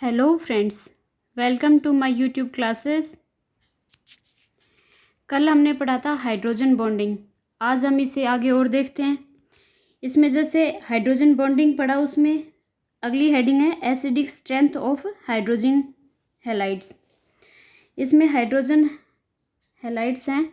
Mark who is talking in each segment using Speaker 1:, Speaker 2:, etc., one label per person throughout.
Speaker 1: Hello friends, welcome to my YouTube classes. कल हमने पढ़ा था हाइड्रोजन बॉन्डिंग। आज हम इसे आगे और देखते हैं। इसमें जैसे हाइड्रोजन बॉन्डिंग पढ़ा, उसमें अगली हेडिंग है acidic strength of hydrogen halides. इसमें हाइड्रोजन हैलाइड्स हैं।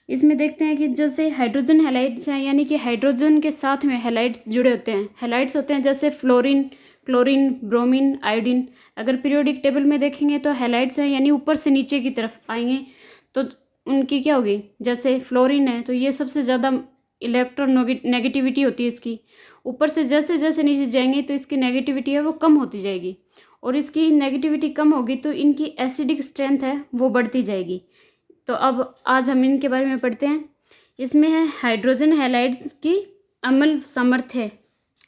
Speaker 1: इसमें देखते हैं कि जैसे हाइड्रोजन हैलाइड्स हैं, यानी कि हाइड्रोजन के साथ में हैलाइड्स जुड़े होते हैं। हैलाइड्स होते हैं जैसे फ्लोरीन, क्लोरीन, ब्रोमीन, आयोडीन। अगर पीरियोडिक टेबल में देखेंगे तो हैलाइड्स हैं, यानी ऊपर से नीचे की तरफ आएंगे तो उनकी क्या होगी। जैसे फ्लोरीन है तो ये सबसे ज़्यादा नेगेटिविटी होती है इसकी। ऊपर से जैसे जैसे नीचे जाएंगे तो इसकी नेगेटिविटी है वो कम होती जाएगी, और इसकी नेगेटिविटी कम होगी तो इनकी एसिडिक स्ट्रेंथ है वो बढ़ती जाएगी। तो अब आज हम इनके बारे में पढ़ते हैं। इसमें है हाइड्रोजन हैलाइड्स की अम्ल सामर्थ्य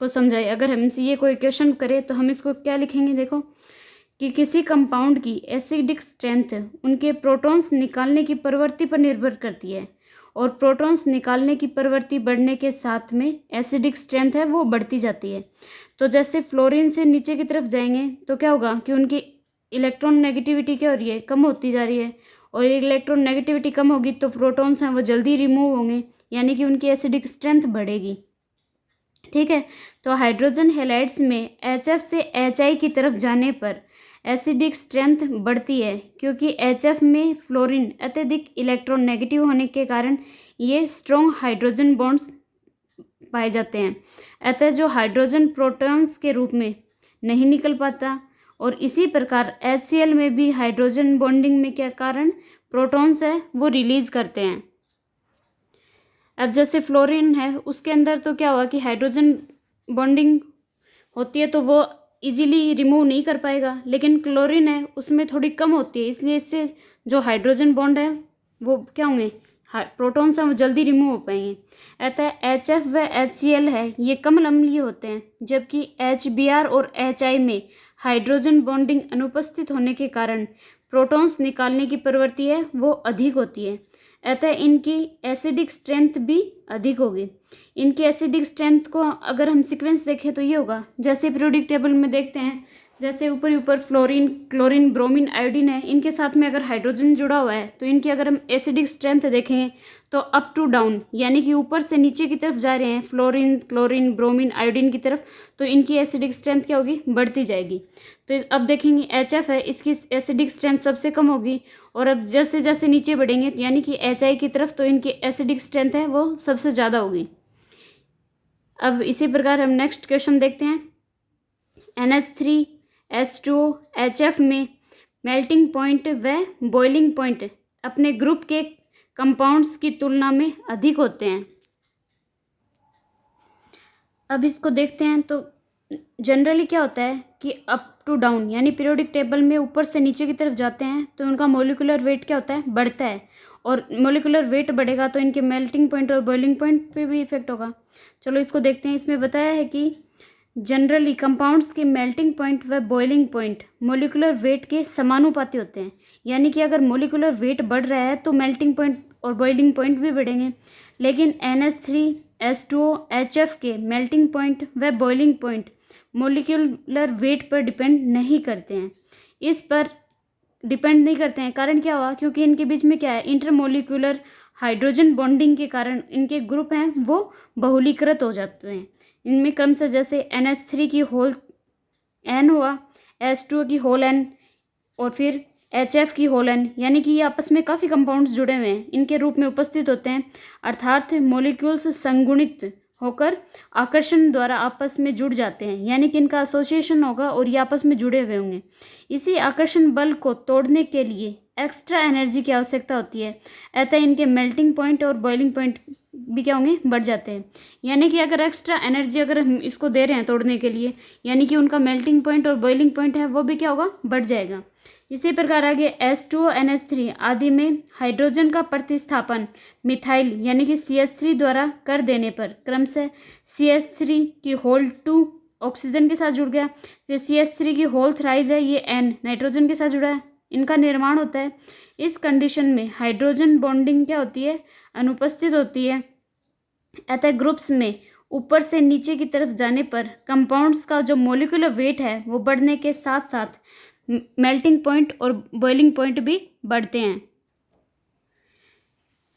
Speaker 1: को समझाए। अगर हमसे ये कोई क्वेश्चन करे तो हम इसको क्या लिखेंगे, देखो कि किसी कंपाउंड की एसिडिक स्ट्रेंथ उनके प्रोटॉन्स निकालने की प्रवृत्ति पर निर्भर करती है, और प्रोटॉन्स निकालने की प्रवृत्ति बढ़ने के साथ में एसिडिक स्ट्रेंथ है वो बढ़ती जाती है। तो जैसे फ्लोरीन से नीचे की तरफ जाएंगे तो क्या होगा कि उनकी इलेक्ट्रॉन नेगेटिविटी क्या हो रही है, कम होती जा रही है, और इलेक्ट्रॉन नेगेटिविटी कम होगी तो प्रोटॉन्स हैं वो जल्दी रिमूव होंगे, यानी कि उनकी एसिडिक स्ट्रेंथ बढ़ेगी। ठीक है, तो हाइड्रोजन हैलाइड्स में HF से HI की तरफ जाने पर एसिडिक स्ट्रेंथ बढ़ती है, क्योंकि HF में फ्लोरीन अत्यधिक इलेक्ट्रॉन नेगेटिव होने के कारण ये स्ट्रॉन्ग हाइड्रोजन बॉन्ड्स पाए जाते हैं। अतः जो हाइड्रोजन प्रोटॉन्स के रूप में नहीं निकल पाता, और इसी प्रकार HCl में भी हाइड्रोजन बॉन्डिंग में क्या कारण प्रोटॉन्स है वो रिलीज करते हैं। अब जैसे फ्लोरीन है उसके अंदर तो क्या हुआ कि हाइड्रोजन बॉन्डिंग होती है तो वो इजीली रिमूव नहीं कर पाएगा, लेकिन क्लोरीन है उसमें थोड़ी कम होती है, इसलिए इससे जो हाइड्रोजन बॉन्ड है वो क्या होंगे, प्रोटॉन्स हैं वो जल्दी रिमूव हो पाएंगे। अतः HF व HCl है ये कम अम्लीय होते हैं, जबकि HBr और HI में हाइड्रोजन बॉन्डिंग अनुपस्थित होने के कारण प्रोटॉन्स निकालने की प्रवृत्ति है वो अधिक होती है। अतः इनकी एसिडिक स्ट्रेंथ भी अधिक होगी। इनकी एसिडिक स्ट्रेंथ को अगर हम सीक्वेंस देखें तो ये होगा, जैसे पीरियोडिक टेबल में देखते हैं, जैसे ऊपर ऊपर फ्लोरीन, क्लोरीन, ब्रोमीन, आयोडीन है, इनके साथ में अगर हाइड्रोजन जुड़ा हुआ है तो इनकी अगर हम एसिडिक स्ट्रेंथ देखेंगे तो अप टू डाउन, यानी कि ऊपर से नीचे की तरफ जा रहे हैं फ्लोरीन, क्लोरीन, ब्रोमीन, आयोडीन की तरफ, तो इनकी एसिडिक स्ट्रेंथ क्या होगी, बढ़ती जाएगी। तो अब देखेंगे HF है, इसकी एसिडिक स्ट्रेंथ सबसे कम होगी, और अब जैसे जैसे नीचे बढ़ेंगे यानी कि HI की तरफ तो इनकी एसिडिक स्ट्रेंथ है वो सबसे ज़्यादा होगी। अब इसी प्रकार हम नेक्स्ट क्वेश्चन देखते हैं। NH3H2O HF में मेल्टिंग पॉइंट व बॉइलिंग पॉइंट अपने ग्रुप के कंपाउंड्स की तुलना में अधिक होते हैं। अब इसको देखते हैं तो जनरली क्या होता है कि अप टू डाउन, यानी पीरियोडिक टेबल में ऊपर से नीचे की तरफ जाते हैं तो उनका मोलिकुलर वेट क्या होता है, बढ़ता है, और मोलिकुलर वेट बढ़ेगा तो इनके मेल्टिंग पॉइंट और बॉइलिंग पॉइंट पे भी इफेक्ट होगा। चलो इसको देखते हैं। इसमें बताया है कि जनरली कंपाउंड्स के मेल्टिंग पॉइंट व बॉइलिंग पॉइंट मोलिकुलर वेट के समानुपाती होते हैं, यानी कि अगर मोलिकुलर वेट बढ़ रहा है तो मेल्टिंग पॉइंट और बॉइलिंग पॉइंट भी बढ़ेंगे। लेकिन NH3H2O HF के मेल्टिंग पॉइंट व बॉइलिंग पॉइंट मोलिकुलर वेट पर डिपेंड नहीं करते हैं। इस पर डिपेंड नहीं करते हैं, कारण क्या हुआ, क्योंकि इनके बीच में क्या है, इंटरमोलिकुलर हाइड्रोजन बॉन्डिंग के कारण इनके ग्रुप हैं वो बहुलीकृत हो जाते हैं। इनमें क्रम से जैसे NH3 की होल N हुआ, H2O की होल N, और फिर HF की होल N, यानी कि ये आपस में काफ़ी कंपाउंड्स जुड़े हुए हैं, इनके रूप में उपस्थित होते हैं, अर्थात मोलिक्यूल्स संगुणित होकर आकर्षण द्वारा आपस में जुड़ जाते हैं, यानी कि इनका एसोसिएशन होगा और ये आपस में जुड़े हुए होंगे। इसी आकर्षण बल को तोड़ने के लिए एक्स्ट्रा एनर्जी की आवश्यकता होती है, अतः इनके मेल्टिंग पॉइंट और बॉइलिंग पॉइंट भी क्या होंगे, बढ़ जाते हैं। यानी कि अगर एक्स्ट्रा एनर्जी अगर हम इसको दे रहे हैं तोड़ने के लिए, यानी कि उनका मेल्टिंग पॉइंट और बॉइलिंग पॉइंट है वो भी क्या होगा, बढ़ जाएगा। इसी प्रकार आगे H2O NH3 आदि में हाइड्रोजन का प्रतिस्थापन मिथाइल यानी कि CH3 द्वारा कर देने पर क्रमशः CH3 की होल 2 ऑक्सीजन के साथ जुड़ गया, फिर CH3 की होल थ्राइज है ये N नाइट्रोजन के साथ जुड़ा है, इनका निर्माण होता है। इस कंडीशन में हाइड्रोजन बॉन्डिंग क्या होती है, अनुपस्थित होती है। अतः ग्रुप्स में ऊपर से नीचे की तरफ जाने पर कंपाउंड्स का जो मोलिकुलर वेट है वो बढ़ने के साथ साथ मेल्टिंग पॉइंट और बॉइलिंग पॉइंट भी बढ़ते हैं।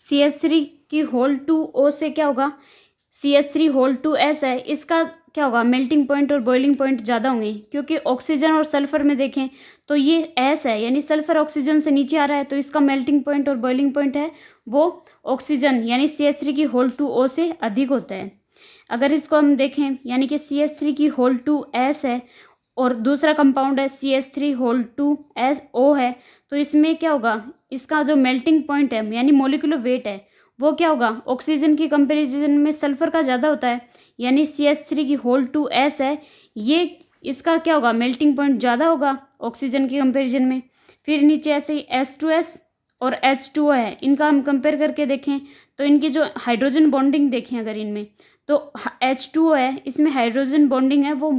Speaker 1: CH3 की होल 2O से क्या होगा, CH3 होल 2S है, इसका क्या होगा, मेल्टिंग पॉइंट और बॉइलिंग पॉइंट ज़्यादा होंगे, क्योंकि ऑक्सीजन और सल्फर में देखें तो ये S है, यानी सल्फर ऑक्सीजन से नीचे आ रहा है, तो इसका मेल्टिंग पॉइंट और बॉइलिंग पॉइंट है वो ऑक्सीजन यानी CH3 की होल 2O से अधिक होता है। अगर इसको हम देखें यानी कि CH3 की होल 2S है और दूसरा कंपाउंड है CH3 होल 2SO है, तो इसमें क्या होगा, इसका जो मेल्टिंग पॉइंट है यानी मोलिकुलर वेट है वो क्या होगा, ऑक्सीजन की कंपैरिजन में सल्फर का ज़्यादा होता है, यानी CH3 की होल 2S है, ये इसका क्या होगा, मेल्टिंग पॉइंट ज़्यादा होगा ऑक्सीजन की कंपैरिजन में। फिर नीचे ऐसे ही H2S और H2O है, इनका हम कंपेयर करके देखें तो इनकी जो हाइड्रोजन बॉन्डिंग देखें अगर इनमें, तो H2O है, इसमें हाइड्रोजन बॉन्डिंग है वो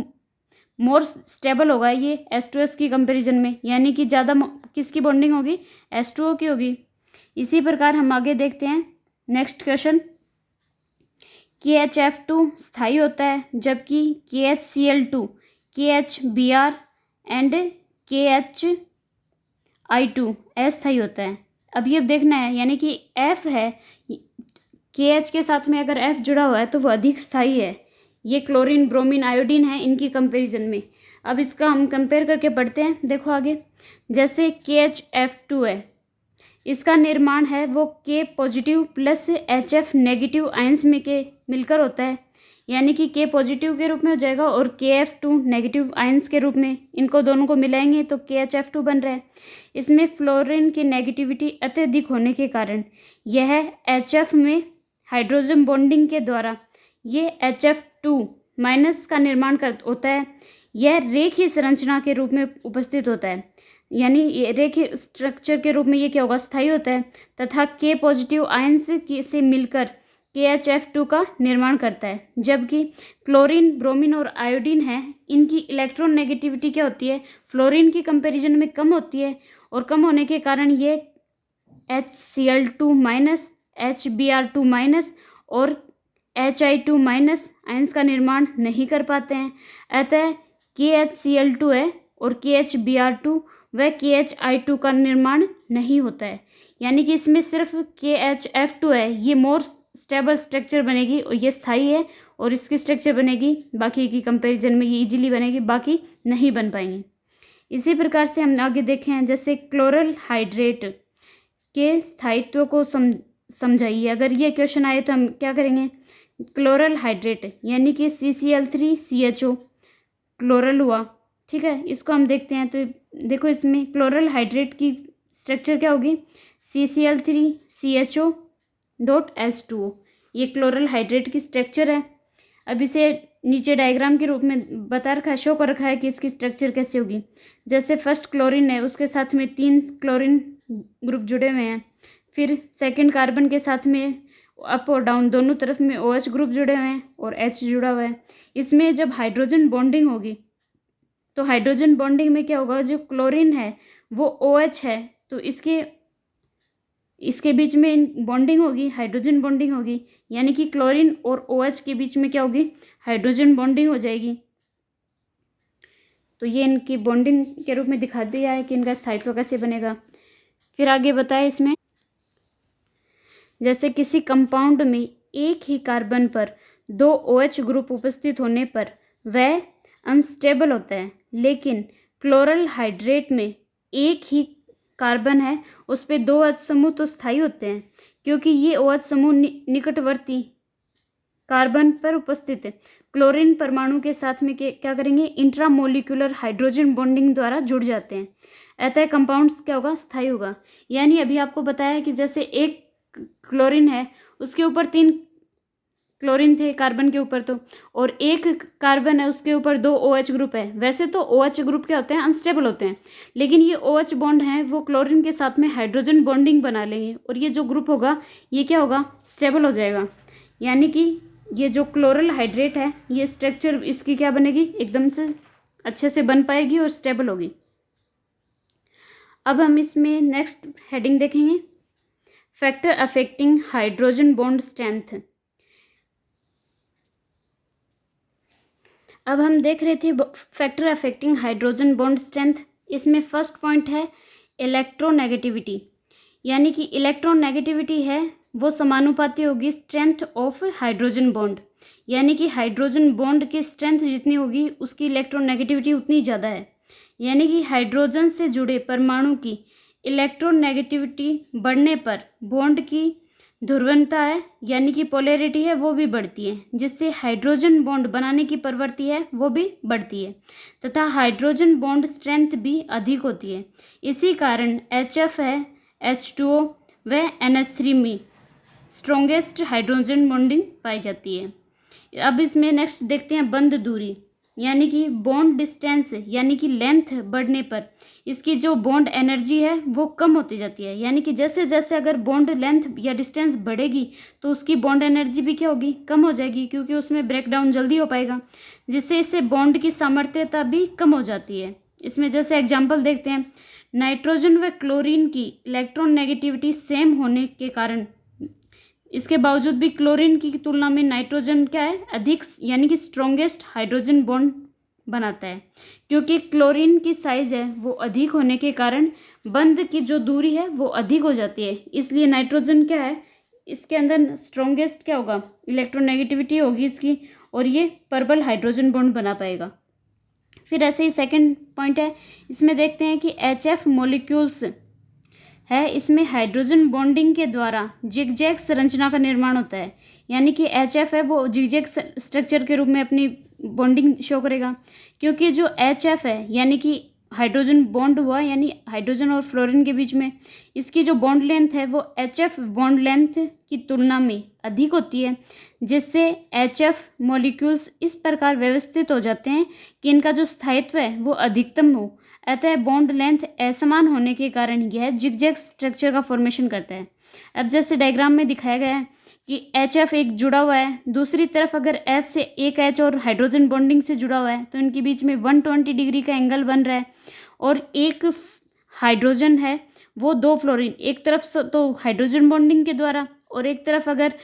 Speaker 1: मोर स्टेबल होगा ये H2S की कंपैरिजन में, यानी कि ज़्यादा किसकी बॉन्डिंग होगी, H2O की होगी। इसी प्रकार हम आगे देखते हैं नेक्स्ट क्वेश्चन। KHF2 स्थायी होता है, जबकि KHCl2, KHBr एंड KHI2 अस्थायी होता है। अब ये देखना है, यानी कि F है, KH के साथ में अगर F जुड़ा हुआ है तो वो अधिक स्थायी है, ये क्लोरीन ब्रोमीन आयोडीन है इनकी कंपैरिजन में। अब इसका हम कंपेयर करके पढ़ते हैं, देखो आगे। जैसे KHF2 है, इसका निर्माण है वो K positive plus HF negative ions में के मिलकर होता है, यानी कि K पॉजिटिव के रूप में हो जाएगा और KF2 नेगेटिव आयंस के रूप में, इनको दोनों को मिलाएंगे तो KHF2 बन रहा है। इसमें फ्लोरीन की नेगेटिविटी अत्यधिक होने के कारण यह HF में हाइड्रोजन बॉन्डिंग के द्वारा ये HF2 माइनस का निर्माण होता है। यह रेखीय संरचना के रूप में उपस्थित होता है, यानी ये रेखीय स्ट्रक्चर के रूप में ये क्या होगा, स्थायी होता है, तथा K पॉजिटिव आयंस से मिलकर KHF2 का निर्माण करता है। जबकि क्लोरीन ब्रोमीन और आयोडीन है, इनकी इलेक्ट्रॉन नेगेटिविटी क्या होती है, फ्लोरीन की कंपैरिजन में कम होती है, और कम होने के कारण ये HCl2 माइनस HBr2 माइनस और HI2 माइनस आयंस का निर्माण नहीं कर पाते हैं। अतः KHCl2 है और KHBr2 व KHI2 का निर्माण नहीं होता है, यानी कि इसमें सिर्फ KHF2 है, ये मोर स्टेबल स्ट्रक्चर बनेगी और ये स्थायी है, और इसकी स्ट्रक्चर बनेगी बाकी की कंपैरिजन में ये इजीली बनेगी, बाकी नहीं बन पाएंगी। इसी प्रकार से हम आगे देखें, जैसे क्लोरल हाइड्रेट के स्थायित्व को समझाइए। अगर ये क्वेश्चन आए तो हम क्या करेंगे, क्लोरल हाइड्रेट यानी कि CCl3CHO क्लोरल हुआ, ठीक है, इसको हम देखते हैं। तो देखो इसमें क्लोरल हाइड्रेट की स्ट्रक्चर क्या होगी, CCl3CHO.H2O, ये क्लोरल हाइड्रेट की स्ट्रक्चर है। अब इसे नीचे डायग्राम के रूप में बता रखा है, शो कर रखा है कि इसकी स्ट्रक्चर कैसे होगी। जैसे फर्स्ट क्लोरीन है, उसके साथ में 3 क्लोरीन ग्रुप जुड़े हुए हैं, फिर सेकंड कार्बन के साथ में अप और डाउन दोनों तरफ में OH ग्रुप जुड़े हुए हैं और H जुड़ा हुआ है। इसमें जब हाइड्रोजन बॉन्डिंग होगी तो हाइड्रोजन बॉन्डिंग में क्या होगा, जो क्लोरीन है वो OH है, तो इसके बीच में बॉन्डिंग होगी, हाइड्रोजन बॉन्डिंग होगी, यानी कि क्लोरीन और OH के बीच में क्या होगी, हाइड्रोजन बॉन्डिंग हो जाएगी। तो ये इनकी बॉन्डिंग के रूप में दिखा दिया है कि इनका स्थायित्व कैसे बनेगा। फिर आगे बताए इसमें, जैसे किसी कंपाउंड में एक ही कार्बन पर 2 OH ग्रुप उपस्थित होने पर वह अनस्टेबल होता है, लेकिन क्लोरल हाइड्रेट में एक ही कार्बन है, उस पर 2 OH समूह तो स्थायी होते हैं, क्योंकि ये OH समूह निकटवर्ती कार्बन पर उपस्थित है। क्लोरीन परमाणु के साथ में क्या करेंगे, इंट्रामोलिकुलर हाइड्रोजन बॉन्डिंग द्वारा जुड़ जाते हैं, अतः कंपाउंड्स क्या होगा, स्थायी होगा। यानी अभी आपको बताया कि जैसे एक क्लोरीन है, उसके ऊपर 3 क्लोरीन थे कार्बन के ऊपर, तो और एक कार्बन है उसके ऊपर 2 OH ग्रुप है। वैसे तो OH ग्रुप क्या होते हैं, अनस्टेबल होते हैं, लेकिन ये OH बॉन्ड हैं वो क्लोरीन के साथ में हाइड्रोजन बॉन्डिंग बना लेंगे, और ये जो ग्रुप होगा ये क्या होगा, स्टेबल हो जाएगा। यानी कि ये जो क्लोरल हाइड्रेट है, ये स्ट्रक्चर इसकी क्या बनेगी, एकदम से अच्छे से बन पाएगी और स्टेबल होगी। अब हम इसमें नेक्स्ट हेडिंग देखेंगे, factor affecting hydrogen bond strength. अब हम देख रहे थे factor affecting hydrogen bond strength. इसमें फर्स्ट पॉइंट है इलेक्ट्रोनेगेटिविटी, यानी कि इलेक्ट्रोनेगेटिविटी है वो समानुपाती होगी स्ट्रेंथ ऑफ हाइड्रोजन बॉन्ड, यानी कि हाइड्रोजन बॉन्ड की स्ट्रेंथ जितनी होगी उसकी इलेक्ट्रोनेगेटिविटी उतनी ज़्यादा है। यानी कि हाइड्रोजन से जुड़े परमाणु की इलेक्ट्रोनेगेटिविटी बढ़ने पर बॉन्ड की ध्रुवणता है, यानी कि पोलैरिटी है, वो भी बढ़ती है, जिससे हाइड्रोजन बॉन्ड बनाने की प्रवृत्ति है वो भी बढ़ती है तथा हाइड्रोजन बॉन्ड स्ट्रेंथ भी अधिक होती है। इसी कारण HF है, H2O व NH3 में स्ट्रॉन्गेस्ट हाइड्रोजन बॉन्डिंग पाई जाती है। अब इसमें नेक्स्ट देखते हैं बंध दूरी, यानी कि बॉन्ड डिस्टेंस, यानी कि लेंथ बढ़ने पर इसकी जो बॉन्ड एनर्जी है वो कम होती जाती है। यानी कि जैसे जैसे अगर बॉन्ड लेंथ या डिस्टेंस बढ़ेगी तो उसकी बॉन्ड एनर्जी भी क्या होगी, कम हो जाएगी, क्योंकि उसमें ब्रेक डाउन जल्दी हो पाएगा, जिससे इससे बॉन्ड की सामर्थ्यता भी कम हो जाती है। इसमें जैसे एग्जाम्पल देखते हैं, नाइट्रोजन व क्लोरीन की इलेक्ट्रॉन नेगेटिविटी सेम होने के कारण इसके बावजूद भी क्लोरीन की तुलना में नाइट्रोजन क्या है, अधिक, यानी कि स्ट्रॉन्गेस्ट हाइड्रोजन बॉन्ड बनाता है, क्योंकि क्लोरीन की साइज है वो अधिक होने के कारण बंध की जो दूरी है वो अधिक हो जाती है। इसलिए नाइट्रोजन क्या है, इसके अंदर स्ट्रॉन्गेस्ट क्या होगा, इलेक्ट्रोनेगेटिविटी होगी इसकी, और ये प्रबल हाइड्रोजन बॉन्ड बना पाएगा। फिर ऐसे ही सेकंड पॉइंट है, इसमें देखते हैं कि HF मॉलिक्यूल्स है, इसमें हाइड्रोजन बॉन्डिंग के द्वारा जिगजैग संरचना का निर्माण होता है। यानी कि HF है वो जिगजैग स्ट्रक्चर के रूप में अपनी बॉन्डिंग शो करेगा, क्योंकि जो HF है यानी कि हाइड्रोजन बॉन्ड हुआ, यानी हाइड्रोजन और फ्लोरीन के बीच में इसकी जो बॉन्ड लेंथ है वो HF बॉन्ड लेंथ की तुलना में अधिक होती है, जिससे HF मॉलिक्यूल्स इस प्रकार व्यवस्थित हो जाते हैं कि इनका जो स्थायित्व है वो अधिकतम हो। अतः बॉन्ड लेंथ असमान होने के कारण यह जिगजैग स्ट्रक्चर का फॉर्मेशन करता है। अब जैसे डायग्राम में दिखाया गया है कि HF एक जुड़ा हुआ है, दूसरी तरफ अगर F से एक H और हाइड्रोजन बॉन्डिंग से जुड़ा हुआ है तो इनके बीच में 120 डिग्री का एंगल बन रहा है, और एक हाइड्रोजन है वो दो फ्लोरीन, एक तरफ तो हाइड्रोजन बॉन्डिंग के द्वारा और एक तरफ अगर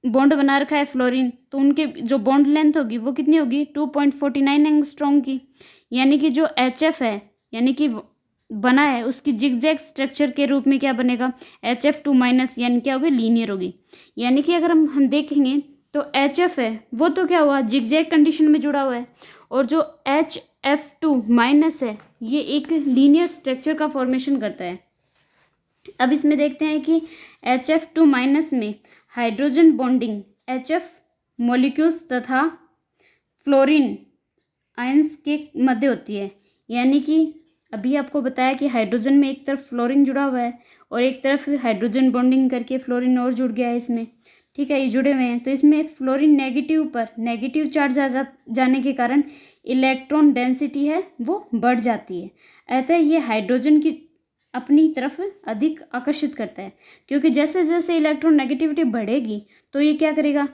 Speaker 1: बॉन्ड बना रखा है फ्लोरीन, तो उनके जो बॉन्ड लेंथ होगी वो कितनी होगी, 2.49 एंगस्ट्रॉम की। यानी कि जो HF है यानी कि बना है उसकी जिगजैग स्ट्रक्चर के रूप में क्या बनेगा, HF2 माइनस, यानी क्या होगी, लीनियर होगी। यानी कि अगर हम देखेंगे तो HF है वो तो क्या हुआ, जिगजैग कंडीशन में जुड़ा हुआ है, और जो HF2 माइनस है ये एक लीनियर स्ट्रक्चर का फॉर्मेशन करता है। अब इसमें देखते हैं कि HF2 माइनस में हाइड्रोजन बॉन्डिंग HF मॉलिक्यूल्स तथा फ्लोरीन आयंस के मध्य होती है। यानी कि अभी आपको बताया कि हाइड्रोजन में एक तरफ फ्लोरीन जुड़ा हुआ है और एक तरफ हाइड्रोजन बॉन्डिंग करके फ्लोरीन और जुड़ गया है इसमें, ठीक है, ये जुड़े हुए हैं। तो इसमें फ्लोरीन नेगेटिव पर नेगेटिव चार्ज जाने के कारण इलेक्ट्रॉन डेंसिटी है वो बढ़ जाती है। अतः ये हाइड्रोजन की अपनी तरफ अधिक आकर्षित करता है, क्योंकि जैसे जैसे इलेक्ट्रॉन नेगेटिविटी बढ़ेगी तो ये क्या करेगा,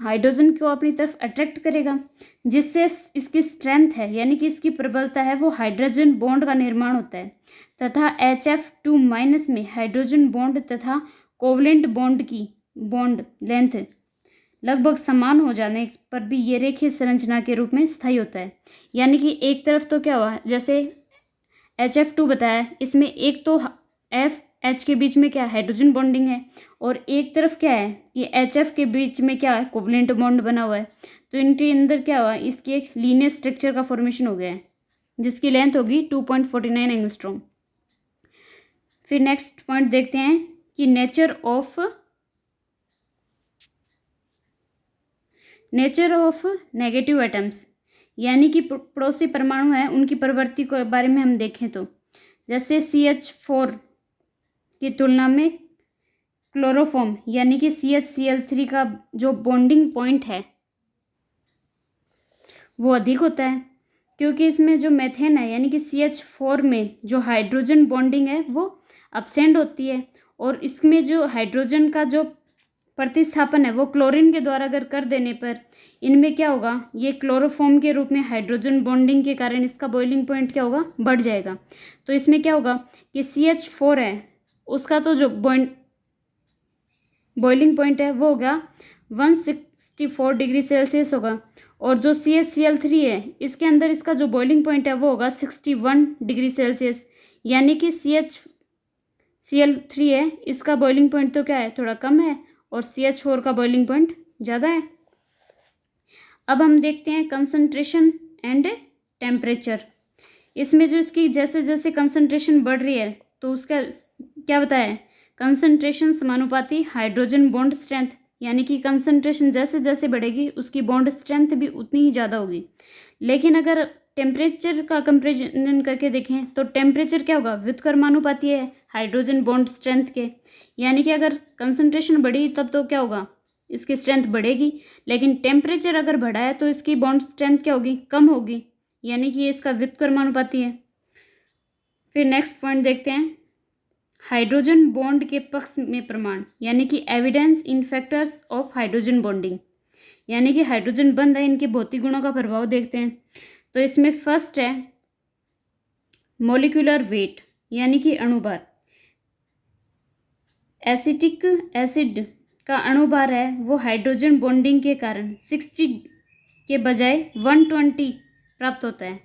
Speaker 1: हाइड्रोजन को अपनी तरफ अट्रैक्ट करेगा, जिससे इसकी स्ट्रेंथ है यानी कि इसकी प्रबलता है वो हाइड्रोजन बॉन्ड का निर्माण होता है, तथा HF2 माइनस में हाइड्रोजन बॉन्ड तथा कोवलेंट बॉन्ड की बॉन्ड लेंथ लगभग समान हो जाने पर भी ये रेखीय संरचना के रूप में स्थायी होता है। यानी कि एक तरफ तो क्या हुआ, जैसे HF2 बताया, इसमें एक तो H के बीच में क्या हाइड्रोजन बॉन्डिंग है, और एक तरफ क्या है कि HF के बीच में क्या है, कोवलेंट बॉन्ड बना हुआ है। तो इनके अंदर क्या हुआ, इसकी एक लीनियर स्ट्रक्चर का फॉर्मेशन हो गया है, जिसकी लेंथ होगी 2.49 एंगस्ट्रॉम। फिर नेक्स्ट पॉइंट देखते हैं कि नेचर ऑफ नेगेटिव एटम्स, यानी कि पड़ोसी परमाणु हैं उनकी प्रवृत्ति के बारे में हम देखें तो जैसे CH4 की तुलना में क्लोरोफॉर्म यानी कि CHCl3 का जो बॉन्डिंग पॉइंट है वो अधिक होता है, क्योंकि इसमें जो मेथेन है यानी कि CH4 में जो हाइड्रोजन बॉन्डिंग है वो अब्सेंट होती है, और इसमें जो हाइड्रोजन का जो प्रतिस्थापन है वो क्लोरीन के द्वारा अगर कर देने पर इनमें क्या होगा, ये क्लोरोफॉर्म के रूप में हाइड्रोजन बॉन्डिंग के कारण इसका बॉइलिंग पॉइंट क्या होगा, बढ़ जाएगा। तो इसमें क्या होगा कि CH4 है उसका तो जो बॉइलिंग पॉइंट है वो होगा 64 डिग्री सेल्सियस होगा। और जो CaCl3 है इसके अंदर इसका जो बॉइलिंग पॉइंट है वो होगा 61 डिग्री सेल्सियस। यानी कि CaCl3 है इसका बॉइलिंग पॉइंट तो क्या है, थोड़ा कम है, और CH4 का बॉइलिंग पॉइंट ज़्यादा है। अब हम देखते हैं कंसंट्रेशन एंड टेम्परेचर। इसमें जो इसकी जैसे जैसे कंसंट्रेशन बढ़ रही है तो उसका क्या बताया है, कंसंट्रेशन समानुपाती हाइड्रोजन बॉन्ड स्ट्रेंथ, यानी कि कंसंट्रेशन जैसे जैसे बढ़ेगी उसकी बॉन्ड स्ट्रेंथ भी उतनी ही ज़्यादा होगी। लेकिन अगर टेम्परेचर का कंपेरिजन करके देखें तो टेम्परेचर क्या होगा, व्युत्क्रमानुपाती है हाइड्रोजन बॉन्ड स्ट्रेंथ के। यानी कि अगर कंसंट्रेशन बढ़ी तब तो क्या होगा, इसकी स्ट्रेंथ बढ़ेगी, लेकिन टेम्परेचर अगर बढ़ा है तो इसकी बॉन्ड स्ट्रेंथ क्या होगी, कम होगी। यानी कि ये इसका व्युत्क्रमानुपाती है। फिर नेक्स्ट पॉइंट देखते हैं, हाइड्रोजन बॉन्ड के पक्ष में प्रमाण, यानी कि evidence in factors of hydrogen bonding, यानी कि हाइड्रोजन बंध है इनके भौतिक गुणों का प्रभाव देखते हैं। तो इसमें फर्स्ट है मोलिकुलर वेट, यानी कि अणुभार। एसिटिक एसिड का अणुभार है वो हाइड्रोजन बॉन्डिंग के कारण 60 के बजाय 120 प्राप्त होता है।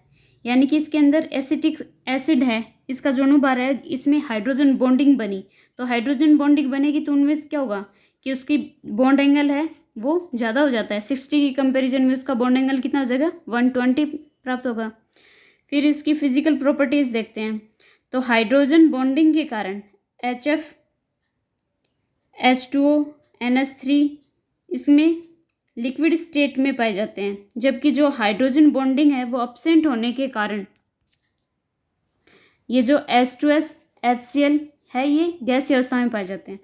Speaker 1: यानी कि इसके अंदर एसिटिक एसिड है, इसका जो अणुभार है इसमें हाइड्रोजन बॉन्डिंग बनी, तो हाइड्रोजन बॉन्डिंग बनेगी तो उनमें क्या होगा कि उसकी बॉन्ड एंगल है वो ज़्यादा हो जाता है। 60 की कंपैरिजन में उसका बॉन्ड एंगल कितना हो जाएगा, 120 प्राप्त होगा। फिर इसकी फिजिकल प्रॉपर्टीज़ देखते हैं। तो हाइड्रोजन बॉन्डिंग के कारण HF H2O NH3 इसमें लिक्विड स्टेट में पाए जाते हैं, जबकि जो हाइड्रोजन बॉन्डिंग है वो एब्सेंट होने के कारण ये जो H2S HCl है ये गैसीय अवस्था में पाए जाते हैं।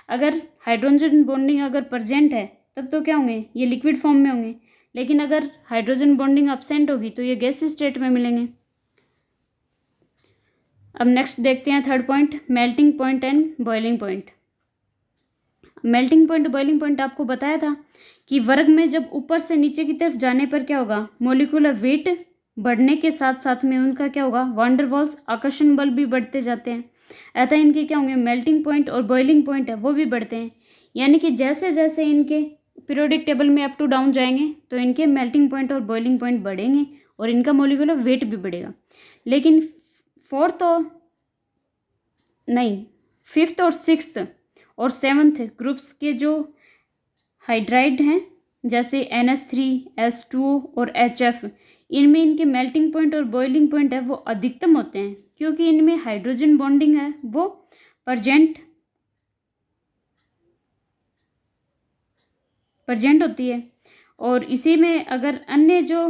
Speaker 1: अगर हाइड्रोजन बॉन्डिंग अगर प्रेजेंट है तब तो क्या होंगे, ये लिक्विड फॉर्म में होंगे, लेकिन अगर हाइड्रोजन बॉन्डिंग एब्सेंट होगी तो ये गैसीय स्टेट में मिलेंगे। अब नेक्स्ट देखते हैं third point, melting point and boiling point. Melting point boiling point आपको बताया था कि वर्ग में जब ऊपर से नीचे की तरफ जाने पर क्या होगा, मोलिकुलर वेट बढ़ने के साथ साथ में उनका क्या होगा, वान डेर वाल्स आकर्षण बल भी बढ़ते जाते हैं। अतः इनके क्या होंगे, मेल्टिंग पॉइंट और बॉइलिंग पॉइंट है वो भी बढ़ते हैं। यानी कि जैसे जैसे इनके पीरियोडिक टेबल में अप टू डाउन जाएंगे तो इनके मेल्टिंग पॉइंट और बॉइलिंग पॉइंट बढ़ेंगे और इनका मोलिकुलर वेट भी बढ़ेगा। लेकिन फिफ्थ और सिक्स्थ और सेवन्थ ग्रुप्स के जो हाइड्राइड हैं जैसे NH3 H2O और HF, इनमें इनके मेल्टिंग पॉइंट और बॉइलिंग पॉइंट है वो अधिकतम होते हैं, क्योंकि इनमें हाइड्रोजन बॉन्डिंग है वो प्रजेंट होती है। और इसी में अगर अन्य जो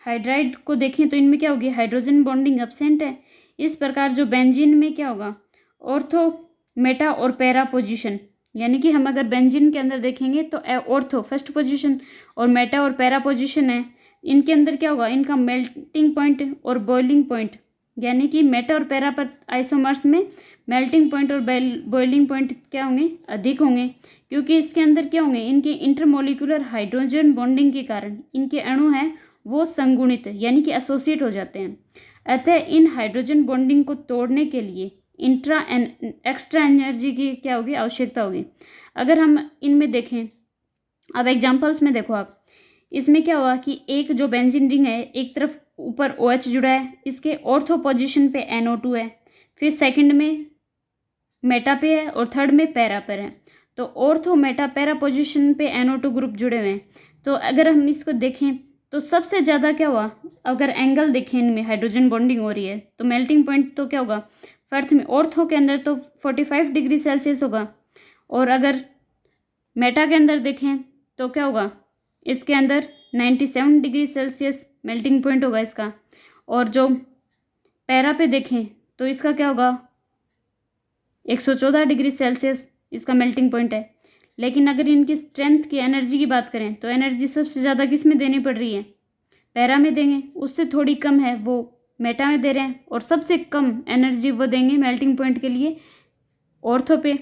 Speaker 1: हाइड्राइड को देखें तो इनमें क्या होगी, हाइड्रोजन बॉन्डिंग एब्सेंट है। इस प्रकार जो बेंजीन में क्या होगा, ऑर्थो मेटा और पैरा पोजीशन, यानी कि हम अगर बेंजीन के अंदर देखेंगे तो ऑर्थो फर्स्ट पोजीशन और मेटा और पैरा पोजीशन है, इनके अंदर क्या होगा, इनका मेल्टिंग पॉइंट और बॉइलिंग पॉइंट, यानी कि मेटा और पैरा पर आइसोमर्स में मेल्टिंग पॉइंट और बॉइलिंग पॉइंट क्या होंगे, अधिक होंगे, क्योंकि इसके अंदर क्या होंगे, इनके इंटरमोलिकुलर हाइड्रोजन बॉन्डिंग के कारण इनके अणु हैं वो संगुणित यानी कि एसोसिएट हो जाते हैं। अतः इन हाइड्रोजन बॉन्डिंग को तोड़ने के लिए इंट्रा एंड एक्स्ट्रा एनर्जी की क्या होगी, आवश्यकता होगी। अगर हम इनमें देखें, अब एग्जांपल्स में देखो आप, इसमें क्या हुआ कि एक जो बेंजीन रिंग है एक तरफ ऊपर OH जुड़ा है, इसके ऑर्थो पोजीशन पे NO2 है, फिर सेकंड में मेटा पे है और थर्ड में पैरा पर है। तो ऑर्थो मेटा पैरा पोजीशन पे NO2 ग्रुप जुड़े हुए हैं। तो अगर हम इसको देखें तो सबसे ज़्यादा क्या हुआ, अगर एंगल देखें इनमें हाइड्रोजन बॉन्डिंग हो रही है तो मेल्टिंग पॉइंट तो क्या होगा, फर्थ में ऑर्थो के अंदर तो 45 डिग्री सेल्सियस होगा, और अगर मेटा के अंदर देखें तो क्या होगा, इसके अंदर 97 डिग्री सेल्सियस मेल्टिंग पॉइंट होगा इसका, और जो पैरा पे देखें तो इसका क्या होगा, 114 डिग्री सेल्सियस इसका मेल्टिंग पॉइंट है। लेकिन अगर इनकी स्ट्रेंथ की एनर्जी की बात करें तो एनर्जी सबसे ज़्यादा किस में देनी पड़ रही है, पैरा में देंगे, उससे थोड़ी कम है वो मेटा में दे रहे हैं, और सबसे कम एनर्जी वो देंगे मेल्टिंग पॉइंट के लिए ऑर्थो पे।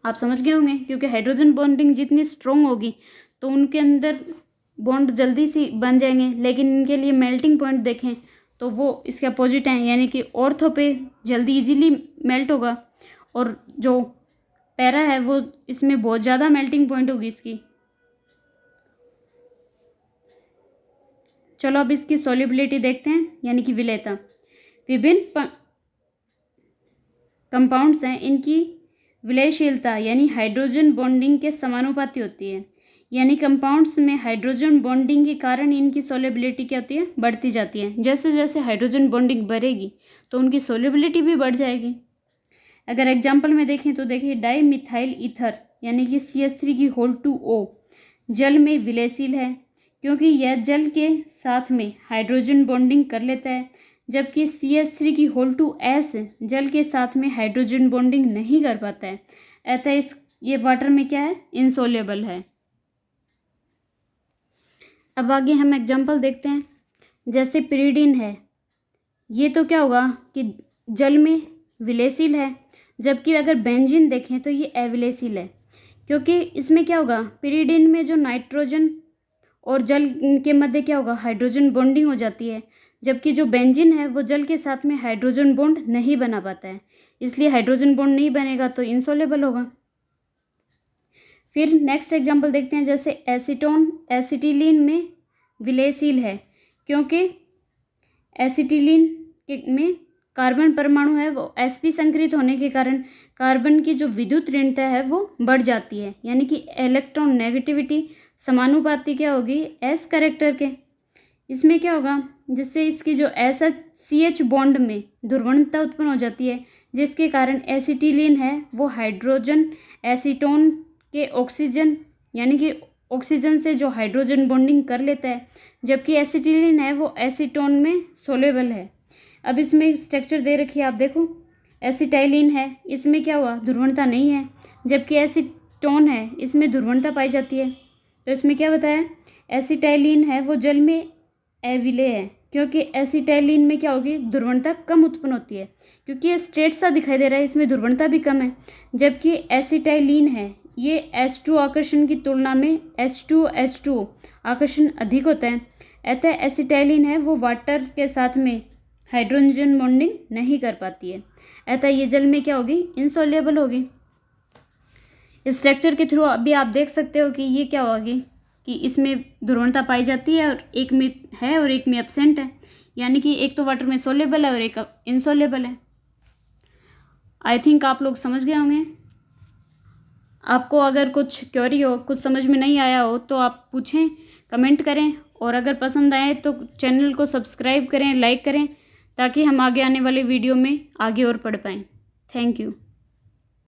Speaker 1: आप समझ गए होंगे, क्योंकि हाइड्रोजन बॉन्डिंग जितनी स्ट्रॉन्ग होगी तो उनके अंदर बॉन्ड जल्दी सी बन जाएंगे, लेकिन इनके लिए मेल्टिंग पॉइंट देखें तो वो इसके अपोजिट हैं, यानी कि ऑर्थो पे जल्दी इजीली मेल्ट होगा, और जो पैरा है वो इसमें बहुत ज़्यादा मेल्टिंग पॉइंट होगी इसकी, चलो अब इसकी सॉल्युबिलिटी देखते हैं, यानी कि विलेयता। विभिन्न कंपाउंड्स हैं, इनकी विलयशीलता यानी हाइड्रोजन बॉन्डिंग के समानुपाती होती है। यानी कंपाउंड्स में हाइड्रोजन बॉन्डिंग के कारण इनकी सॉल्युबिलिटी क्या होती है, बढ़ती जाती है। जैसे जैसे हाइड्रोजन बॉन्डिंग बढ़ेगी तो उनकी सॉल्युबिलिटी भी बढ़ जाएगी। अगर एग्जांपल में देखें तो देखिए डाई मिथाइल ईथर यानी कि CH3 की होल 2O जल में विलयशील है, क्योंकि यह जल के साथ में हाइड्रोजन बॉन्डिंग कर लेता है, जबकि CH3 की होल 2S जल के साथ में हाइड्रोजन बॉन्डिंग नहीं कर पाता है। अतः ये वाटर में क्या है, इनसोल्युबल है। अब आगे हम एग्जांपल देखते हैं। जैसे पिरिडीन है, ये तो क्या होगा कि जल में विलयशील है, जबकि अगर बेंजीन देखें तो ये अविलयशील है, क्योंकि इसमें क्या होगा, पिरिडीन में जो नाइट्रोजन और जल के मध्य क्या होगा, हाइड्रोजन बॉन्डिंग हो जाती है, जबकि जो बेंजीन है वो जल के साथ में हाइड्रोजन बॉन्ड नहीं बना पाता है, इसलिए हाइड्रोजन बॉन्ड नहीं बनेगा तो इनसोल्युबल होगा। फिर नेक्स्ट एग्जांपल देखते हैं। जैसे एसीटोन एसिटिलीन में विलयशील है, क्योंकि एसिटिलीन में कार्बन परमाणु है वो sp संकरित होने के कारण कार्बन की जो विद्युत ऋणता है वो बढ़ जाती है, यानी कि इलेक्ट्रॉन नेगेटिविटी समानुपाती क्या होगी, s कैरेक्टर के। इसमें क्या होगा, जिससे इसकी जो SH बॉन्ड में ध्रुवणता उत्पन्न हो जाती है, जिसके कारण एसिटिलीन है वो हाइड्रोजन एसीटोन के ऑक्सीजन यानी कि ऑक्सीजन से जो हाइड्रोजन बॉन्डिंग कर लेता है, जबकि एसिटिलीन है वो एसीटोन में सोल्युबल है। अब इसमें स्ट्रक्चर दे रखी है, आप देखो एसिटाइलिन है, इसमें क्या हुआ, ध्रुवणता नहीं है, जबकि एसीटोन है इसमें ध्रुवणता पाई जाती है। तो इसमें क्या बताया, एसिटाइलिन है वो जल में अविलेय है, क्योंकि एसिटाइलिन में क्या होगी, ध्रुवणता कम उत्पन्न होती है, क्योंकि ये स्ट्रेट सा दिखाई दे रहा है, इसमें ध्रुवणता भी कम है, जबकि एसिटाइलिन है ये H2 आकर्षण की तुलना में H2H2 आकर्षण अधिक होता है। अतः एसिटाइलिन है वो वाटर के साथ में हाइड्रोजन बॉन्डिंग नहीं कर पाती है, अतः ये जल में क्या होगी, इनसोल्युबल होगी। इस स्ट्रक्चर के थ्रू अभी आप देख सकते हो कि ये क्या होगी कि इसमें ध्रुवणता पाई जाती है और एक में है और एक में एब्सेंट है, यानी कि एक तो वाटर में सोल्युबल है और एक इनसोल्युबल है। आई थिंक आप लोग समझ गए होंगे। आपको अगर कुछ क्वेरी हो, कुछ समझ में नहीं आया हो तो आप पूछें, कमेंट करें, और अगर पसंद आए तो चैनल को सब्सक्राइब करें, लाइक करें, ताकि हम आगे आने वाले वीडियो में आगे और पढ़ पाएँ। Thank you.